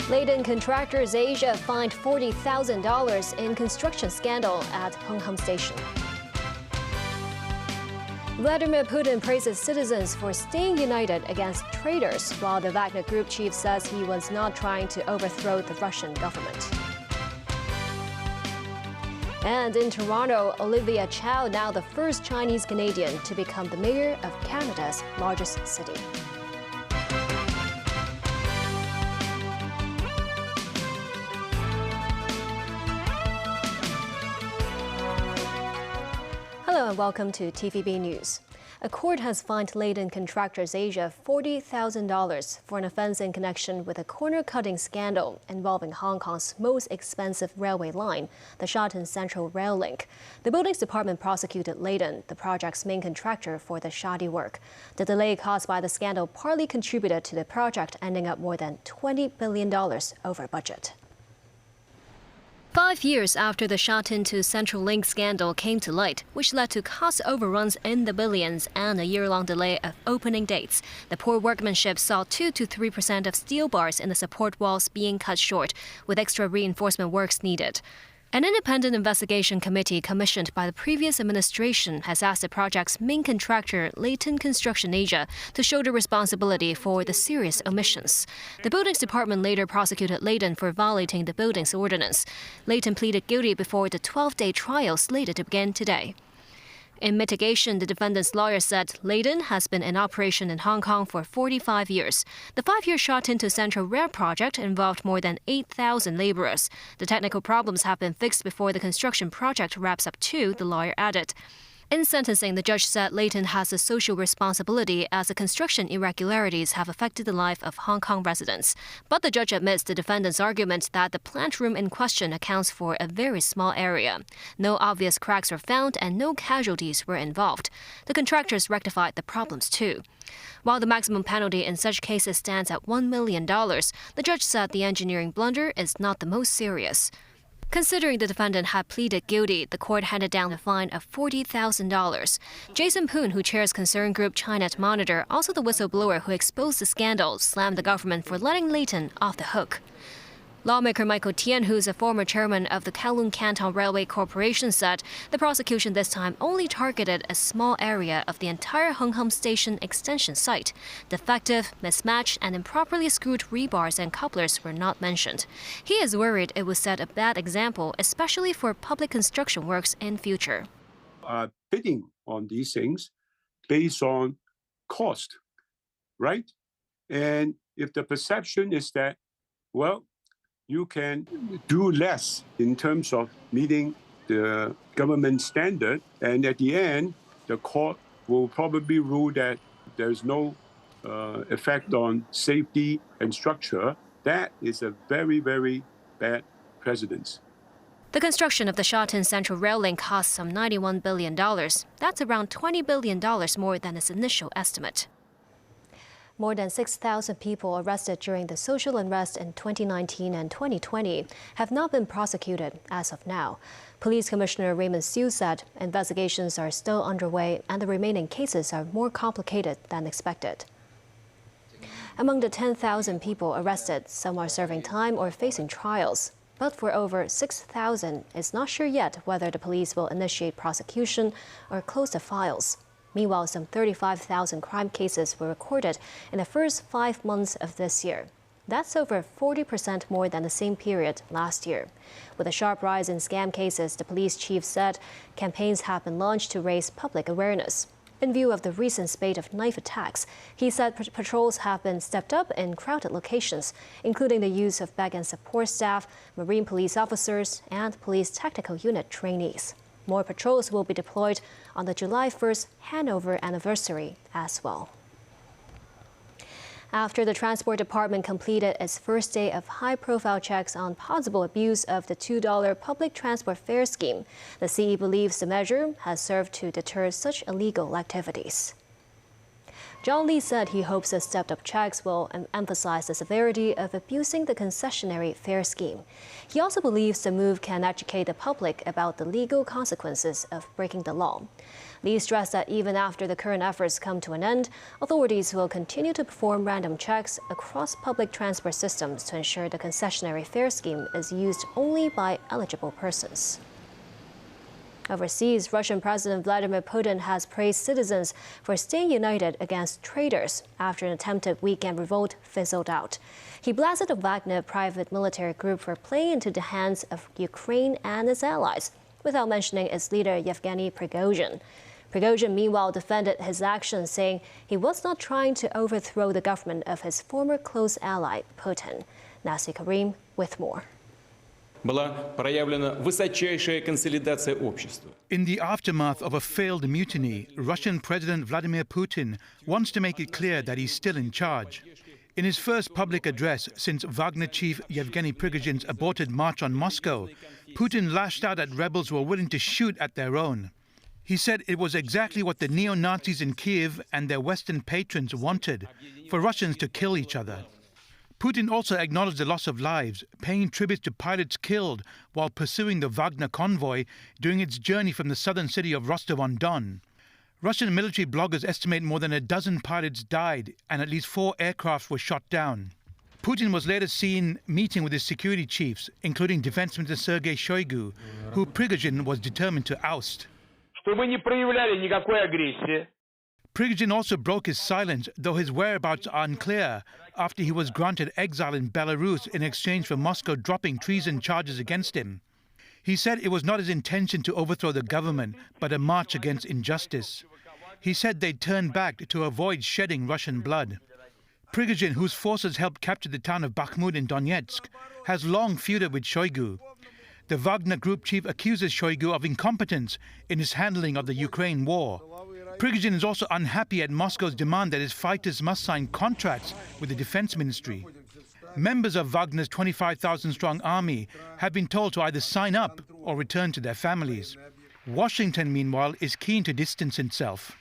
Leighton Contractors Asia fined $40,000 in construction scandal at Hong Kong Station. Vladimir Putin praises citizens for staying united against traitors, while the Wagner Group chief says he was not trying to overthrow the Russian government. And in Toronto, Olivia Chow, now the first Chinese Canadian to become the mayor of Canada's largest city. Hello and welcome to TVB News. A court has fined Leighton Contractors Asia $40,000 for an offense in connection with a corner-cutting scandal involving Hong Kong's most expensive railway line, the Sha Tin Central Rail Link. The Buildings Department prosecuted Leighton, the project's main contractor, for the shoddy work. The delay caused by the scandal partly contributed to the project ending up more than $20 billion over budget. 5 years after the Sha Tin to Central Link scandal came to light, which led to cost overruns in the billions and a year-long delay of opening dates, the poor workmanship saw 2 to 3% of steel bars in the support walls being cut short, with extra reinforcement works needed. An independent investigation committee commissioned by the previous administration has asked the project's main contractor, Leighton Construction Asia, to shoulder responsibility for the serious omissions. The Buildings Department later prosecuted Leighton for violating the buildings ordinance. Leighton pleaded guilty before the 12-day trial slated to begin today. In mitigation, the defendant's lawyer said Leighton has been in operation in Hong Kong for 45 years. The 5-year Sha Tin to Central Rail project involved more than 8,000 laborers. The technical problems have been fixed before the construction project wraps up too, the lawyer added. In sentencing, the judge said Leighton has a social responsibility as the construction irregularities have affected the life of Hong Kong residents. But the judge admits the defendant's argument that the plant room in question accounts for a very small area. No obvious cracks were found and no casualties were involved. The contractors rectified the problems too. While the maximum penalty in such cases stands at $1 million, the judge said the engineering blunder is not the most serious. Considering the defendant had pleaded guilty, the court handed down a fine of $40,000. Jason Poon, who chairs concern group ChinaNet Monitor, also the whistleblower who exposed the scandal, slammed the government for letting Leighton off the hook. Lawmaker Michael Tien, who's a former chairman of the Kowloon Canton Railway Corporation, said the prosecution this time only targeted a small area of the entire Hong Kong Station extension site. Defective, mismatched, and improperly screwed rebars and couplers were not mentioned. He is worried it would set a bad example, especially for public construction works in future. Bidding on these things based on cost, right? And if the perception is that, well, you can do less in terms of meeting the government standard, and at the end, the court will probably rule that there's no effect on safety and structure. That is a very, very bad precedent. The construction of the Sha Tin Central Rail Link cost some $91 billion. That's around $20 billion more than its initial estimate. More than 6,000 people arrested during the social unrest in 2019 and 2020 have not been prosecuted as of now. Police Commissioner Raymond Siu said investigations are still underway and the remaining cases are more complicated than expected. Among the 10,000 people arrested, some are serving time or facing trials. But for over 6,000, it's not sure yet whether the police will initiate prosecution or close the files. Meanwhile, some 35,000 crime cases were recorded in the first 5 months of this year. That's over 40% more than the same period last year. With a sharp rise in scam cases, the police chief said campaigns have been launched to raise public awareness. In view of the recent spate of knife attacks, he said patrols have been stepped up in crowded locations, including the use of back-end support staff, Marine police officers, and police tactical unit trainees. More patrols will be deployed on the July 1st handover anniversary as well. After the Transport Department completed its first day of high-profile checks on possible abuse of the $2 public transport fare scheme, the CE believes the measure has served to deter such illegal activities. John Lee said he hopes the stepped-up checks will emphasize the severity of abusing the concessionary fare scheme. He also believes the move can educate the public about the legal consequences of breaking the law. Lee stressed that even after the current efforts come to an end, authorities will continue to perform random checks across public transport systems to ensure the concessionary fare scheme is used only by eligible persons. Overseas, Russian President Vladimir Putin has praised citizens for staying united against traitors after an attempted weekend revolt fizzled out. He blasted the Wagner private military group for playing into the hands of Ukraine and its allies, without mentioning its leader Yevgeny Prigozhin. Prigozhin, meanwhile, defended his actions, saying he was not trying to overthrow the government of his former close ally, Putin. Nasi Karim with more. In the aftermath of a failed mutiny, Russian President Vladimir Putin wants to make it clear that he's still in charge. In his first public address since Wagner chief Yevgeny Prigozhin's aborted march on Moscow, Putin lashed out at rebels who were willing to shoot at their own. He said it was exactly what the neo-Nazis in Kiev and their Western patrons wanted, for Russians to kill each other. Putin also acknowledged the loss of lives, paying tribute to pilots killed while pursuing the Wagner convoy during its journey from the southern city of Rostov-on-Don. Russian military bloggers estimate more than a dozen pilots died and at least 4 aircraft were shot down. Putin was later seen meeting with his security chiefs, including Defense Minister Sergei Shoigu, who Prigozhin was determined to oust. Prigozhin also broke his silence, though his whereabouts are unclear, after he was granted exile in Belarus in exchange for Moscow dropping treason charges against him. He said it was not his intention to overthrow the government, but a march against injustice. He said they'd turn back to avoid shedding Russian blood. Prigozhin, whose forces helped capture the town of Bakhmut in Donetsk, has long feuded with Shoigu. The Wagner group chief accuses Shoigu of incompetence in his handling of the Ukraine war. Prigozhin is also unhappy at Moscow's demand that his fighters must sign contracts with the defense ministry. Members of Wagner's 25,000-strong army have been told to either sign up or return to their families. Washington, meanwhile, is keen to distance itself.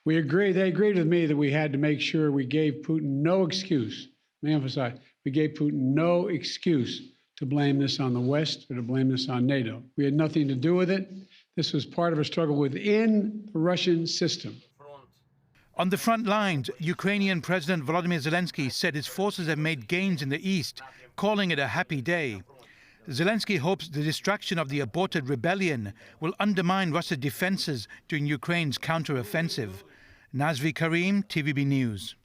They agreed with me that we had to make sure we gave Putin no excuse. Let me emphasize, we gave Putin no excuse to blame this on the West or to blame this on NATO. We had nothing to do with it. This was part of a struggle within the Russian system. On the front lines, Ukrainian President Volodymyr Zelensky said his forces have made gains in the east, calling it a happy day. Zelensky hopes the distraction of the aborted rebellion will undermine Russia's defenses during Ukraine's counter-offensive. Nazvi Karim, TVB News.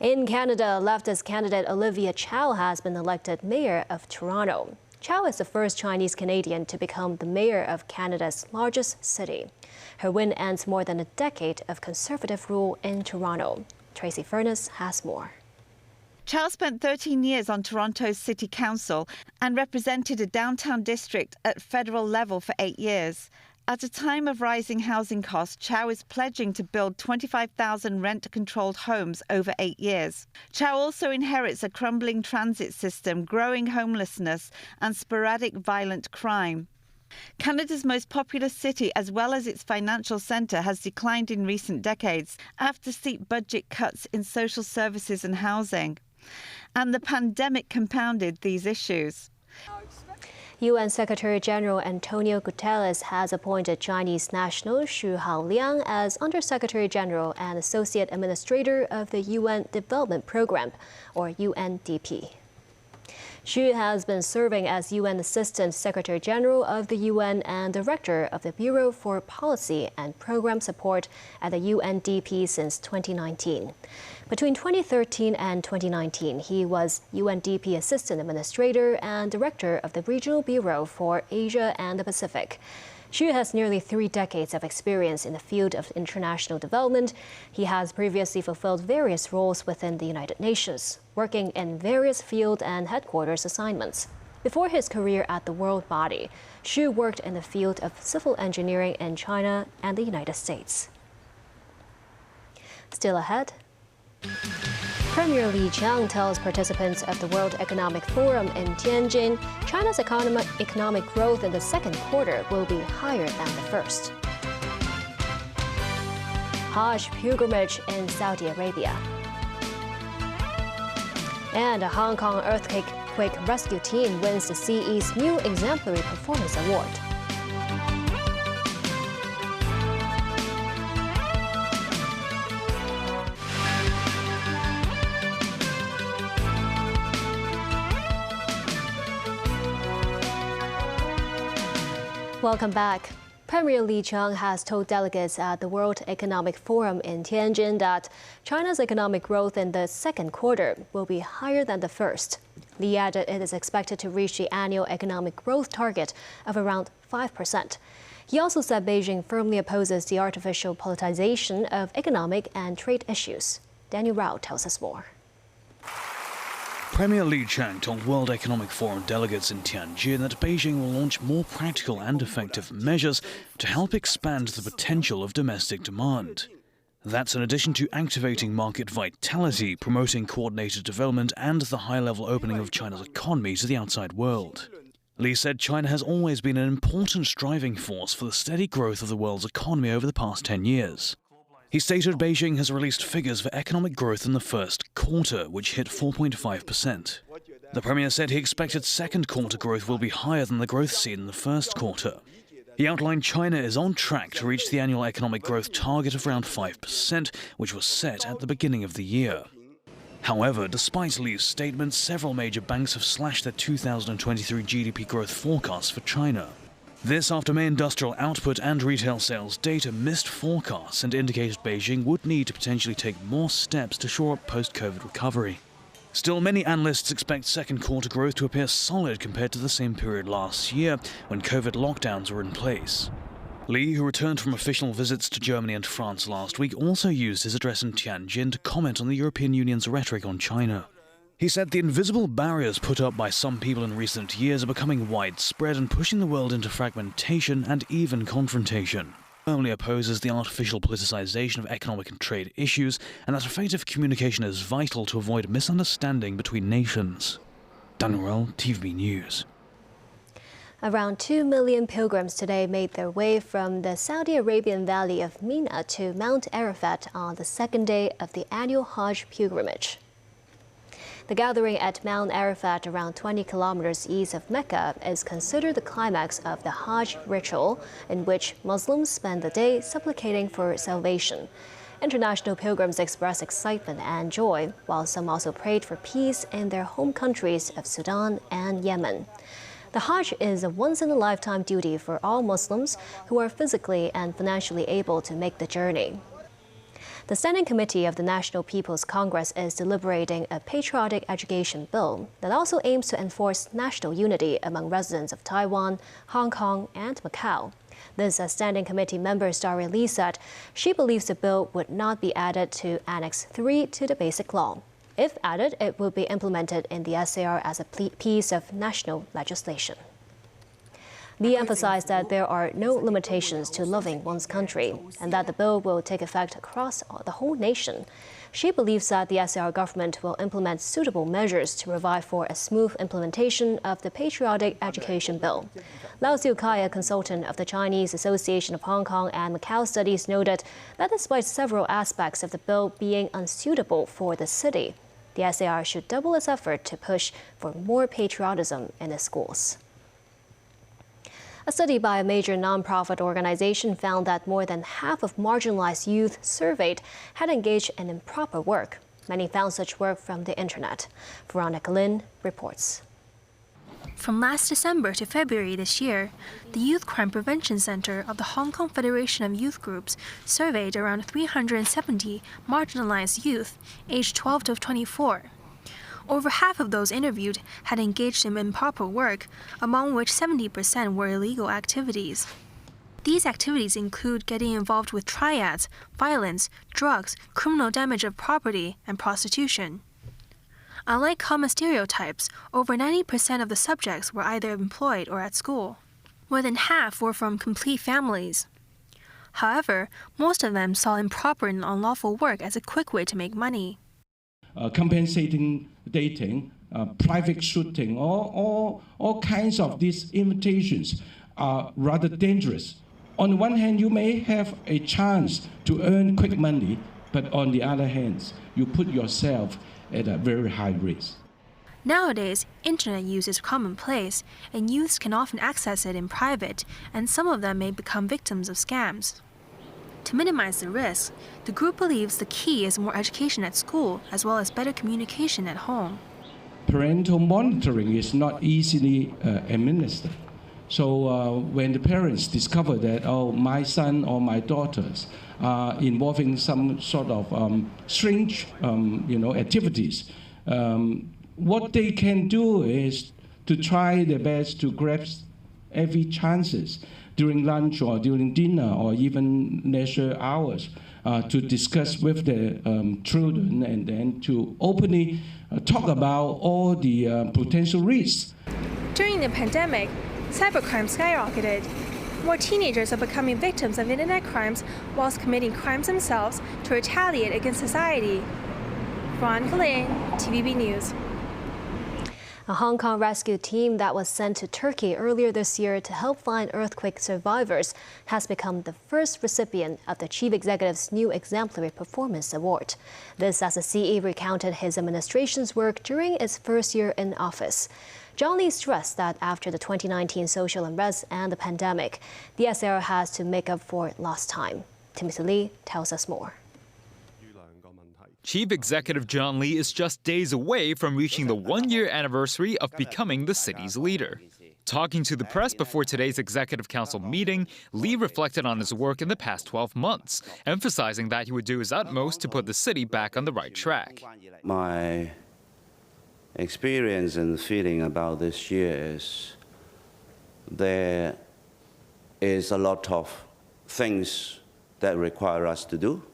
In Canada, leftist candidate Olivia Chow has been elected mayor of Toronto. Chow is the first Chinese Canadian to become the mayor of Canada's largest city. Her win ends more than a decade of Conservative rule in Toronto. Tracy Furness has more. Chow spent 13 years on Toronto's City Council and represented a downtown district at federal level for 8 years. At a time of rising housing costs, Chow is pledging to build 25,000 rent-controlled homes over 8 years. Chow also inherits a crumbling transit system, growing homelessness, and sporadic violent crime. Canada's most populous city, as well as its financial centre, has declined in recent decades after steep budget cuts in social services and housing. And the pandemic compounded these issues. UN Secretary-General Antonio Guterres has appointed Chinese national Xu Haoliang as Under-Secretary-General and Associate Administrator of the UN Development Programme, or UNDP. Xu has been serving as UN Assistant Secretary-General of the UN and Director of the Bureau for Policy and Program Support at the UNDP since 2019. Between 2013 and 2019, he was UNDP Assistant Administrator and Director of the Regional Bureau for Asia and the Pacific. Xu has nearly 3 decades of experience in the field of international development. He has previously fulfilled various roles within the United Nations, working in various field and headquarters assignments. Before his career at the World Body, Xu worked in the field of civil engineering in China and the United States. Still ahead, Premier Li Qiang tells participants of the World Economic Forum in Tianjin China's economic growth in the second quarter will be higher than the first. Hajj pilgrimage in Saudi Arabia. And a Hong Kong earthquake rescue team wins the CE's new Exemplary Performance Award. Welcome back. Premier Li Qiang has told delegates at the World Economic Forum in Tianjin that China's economic growth in the second quarter will be higher than the first. Li added it is expected to reach the annual economic growth target of around 5%. He also said Beijing firmly opposes the artificial politicization of economic and trade issues. Daniel Rao tells us more. Premier Li Qiang told World Economic Forum delegates in Tianjin that Beijing will launch more practical and effective measures to help expand the potential of domestic demand. That's in addition to activating market vitality, promoting coordinated development, and the high-level opening of China's economy to the outside world. Li said China has always been an important driving force for the steady growth of the world's economy over the past 10 years. He stated Beijing has released figures for economic growth in the first quarter, which hit 4.5%. The premier said he expected second quarter growth will be higher than the growth seen in the first quarter. He outlined China is on track to reach the annual economic growth target of around 5%, which was set at the beginning of the year. However, despite Li's statements, several major banks have slashed their 2023 GDP growth forecasts for China. This after May industrial output and retail sales data missed forecasts and indicated Beijing would need to potentially take more steps to shore up post-COVID recovery. Still, many analysts expect second quarter growth to appear solid compared to the same period last year when COVID lockdowns were in place. Li, who returned from official visits to Germany and France last week, also used his address in Tianjin to comment on the European Union's rhetoric on China. He said the invisible barriers put up by some people in recent years are becoming widespread and pushing the world into fragmentation and even confrontation. Firmly opposes the artificial politicization of economic and trade issues, and that effective communication is vital to avoid misunderstanding between nations. Daniel Rao, TVB News. Around 2 million pilgrims today made their way from the Saudi Arabian valley of Mina to Mount Arafat on the second day of the annual Hajj pilgrimage. The gathering at Mount Arafat, around 20 kilometers east of Mecca, is considered the climax of the Hajj ritual, in which Muslims spend the day supplicating for salvation. International pilgrims expressed excitement and joy, while some also prayed for peace in their home countries of Sudan and Yemen. The Hajj is a once-in-a-lifetime duty for all Muslims who are physically and financially able to make the journey. The Standing Committee of the National People's Congress is deliberating a patriotic education bill that also aims to enforce national unity among residents of Taiwan, Hong Kong, and Macau. This Standing Committee member Starry Lee said she believes the bill would not be added to Annex 3 to the Basic Law. If added, it will be implemented in the SAR as a piece of national legislation. Lee emphasized that there are no limitations to loving one's country and that the bill will take effect across the whole nation. She believes that the SAR government will implement suitable measures to provide for a smooth implementation of the patriotic education bill. Lau Xiukai, a consultant of the Chinese Association of Hong Kong and Macau Studies, noted that despite several aspects of the bill being unsuitable for the city, the SAR should double its effort to push for more patriotism in its schools. A study by a major nonprofit organization found that more than half of marginalized youth surveyed had engaged in improper work. Many found such work from the internet. Veronica Lin reports. From last December to February this year, the Youth Crime Prevention Center of the Hong Kong Federation of Youth Groups surveyed around 370 marginalized youth aged 12 to 24. Over half of those interviewed had engaged in improper work, among which 70% were illegal activities. These activities include getting involved with triads, violence, drugs, criminal damage of property, and prostitution. Unlike common stereotypes, over 90% of the subjects were either employed or at school. More than half were from complete families. However, most of them saw improper and unlawful work as a quick way to make money. Compensating dating, private shooting, all kinds of these invitations are rather dangerous. On the one hand, you may have a chance to earn quick money, but on the other hand, you put yourself at a very high risk. Nowadays, internet use is commonplace, and youths can often access it in private, and some of them may become victims of scams. To minimize the risk, the group believes the key is more education at school, as well as better communication at home. Parental monitoring is not easily administered. So when the parents discover that, oh, my son or my daughters are involving some sort of strange, activities, what they can do is to try their best to grasp every chances during lunch or during dinner or even leisure hours to discuss with the children and then to openly talk about all the potential risks. During the pandemic, cybercrime skyrocketed. More teenagers are becoming victims of internet crimes whilst committing crimes themselves to retaliate against society. Veronica Lane, TVB News. A Hong Kong rescue team that was sent to Turkey earlier this year to help find earthquake survivors has become the first recipient of the Chief Executive's new Exemplary Performance Award. This as the CE recounted his administration's work during its first year in office. John Lee stressed that after the 2019 social unrest and the pandemic, the SAR has to make up for lost time. Timothy Lee tells us more. Chief Executive John Lee is just days away from reaching the one-year anniversary of becoming the city's leader. Talking to the press before today's Executive Council meeting, Lee reflected on his work in the past 12 months, emphasizing that he would do his utmost to put the city back on the right track. My experience and feeling about this year is there is a lot of things that require us to do.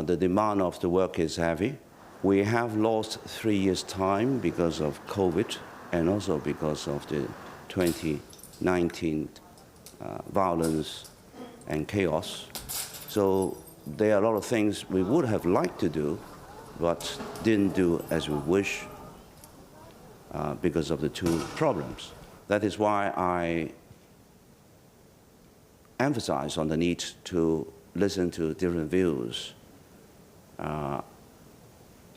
The demand of the work is heavy. We have lost 3 years' time because of COVID and also because of the 2019 violence and chaos. So there are a lot of things we would have liked to do, but didn't do as we wish because of the two problems. That is why I emphasize on the need to listen to different views.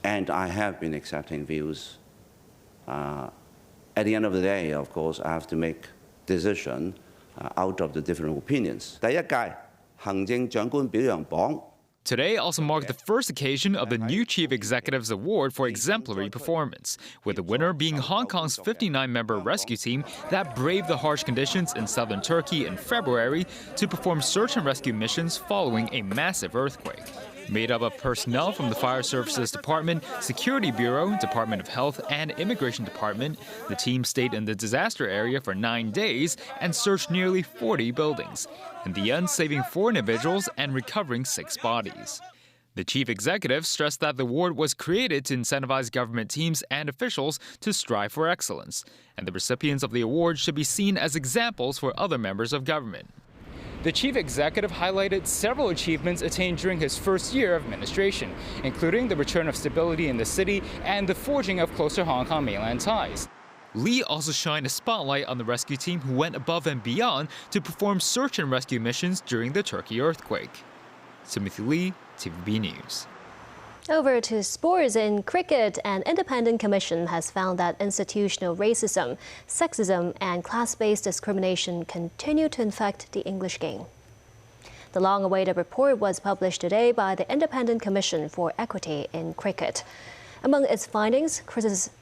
And I have been accepting views. At the end of the day, of course, I have to make decisions out of the different opinions. 第一屆行政長官表揚榜 Today also marked the first occasion of the new Chief Executive's Award for Exemplary Performance, with the winner being Hong Kong's 59-member rescue team that braved the harsh conditions in southern Turkey in February to perform search and rescue missions following a massive earthquake. Made up of personnel from the Fire Services Department, Security Bureau, Department of Health, and Immigration Department, the team stayed in the disaster area for 9 days and searched nearly 40 buildings, in the end saving 4 individuals and recovering 6 bodies. The chief executive stressed that the award was created to incentivize government teams and officials to strive for excellence, and the recipients of the award should be seen as examples for other members of government. The chief executive highlighted several achievements attained during his first year of administration, including the return of stability in the city and the forging of closer Hong Kong mainland ties. Lee also shined a spotlight on the rescue team who went above and beyond to perform search and rescue missions during the Turkey earthquake. Timothy Lee, TVB News. Over to sports. In cricket, an independent commission has found that institutional racism, sexism and class-based discrimination continue to infect the English game. The long-awaited report was published today by the Independent Commission for Equity in Cricket. Among its findings,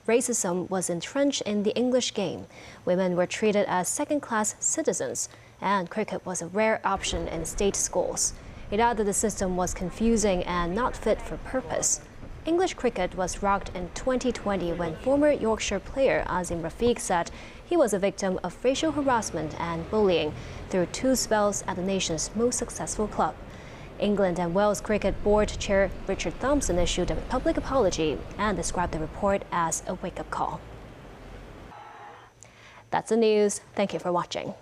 racism was entrenched in the English game. Women were treated as second-class citizens, and cricket was a rare option in state schools. It added the system was confusing and not fit for purpose. English cricket was rocked in 2020 when former Yorkshire player Azim Rafiq said he was a victim of racial harassment and bullying through 2 spells at the nation's most successful club. England and Wales Cricket Board Chair Richard Thompson issued a public apology and described the report as a wake-up call. That's the news. Thank you for watching.